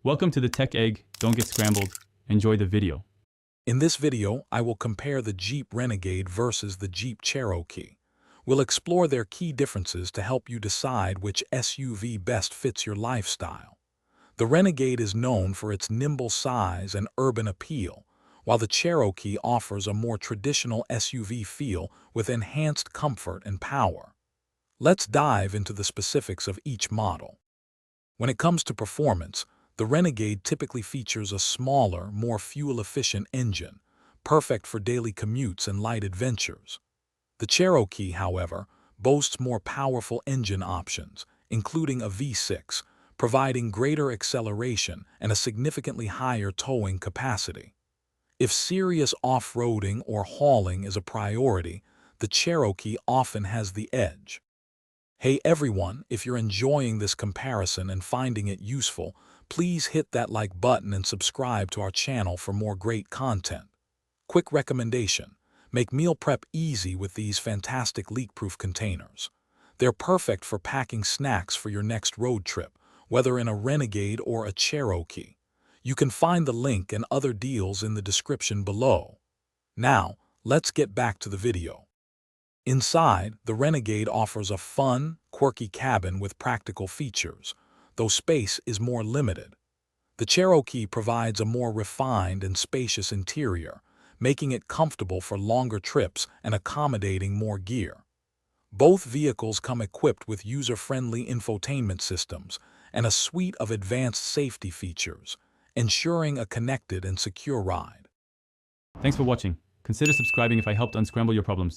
Welcome to the Tech Egg. Don't get scrambled. Enjoy the video. In this video, I will compare the Jeep Renegade versus the Jeep Cherokee. We'll explore their key differences to help you decide which SUV best fits your lifestyle. The Renegade is known for its nimble size and urban appeal, while the Cherokee offers a more traditional SUV feel with enhanced comfort and power. Let's dive into the specifics of each model. When it comes to performance, the Renegade typically features a smaller, more fuel-efficient engine, perfect for daily commutes and light adventures. The Cherokee, however, boasts more powerful engine options, including a V6, providing greater acceleration and a significantly higher towing capacity. If serious off-roading or hauling is a priority, the Cherokee often has the edge. Hey everyone, if you're enjoying this comparison and finding it useful, please hit that like button and subscribe to our channel for more great content. Quick recommendation: make meal prep easy with these fantastic leak-proof containers. They're perfect for packing snacks for your next road trip, whether in a Renegade or a Cherokee. You can find the link and other deals in the description below. Now, let's get back to the video. Inside, the Renegade offers a fun, quirky cabin with practical features, though space is more limited. The Cherokee provides a more refined and spacious interior, making it comfortable for longer trips and accommodating more gear. Both vehicles come equipped with user-friendly infotainment systems and a suite of advanced safety features, ensuring a connected and secure ride. Thanks for watching. Consider subscribing if I helped unscramble your problems.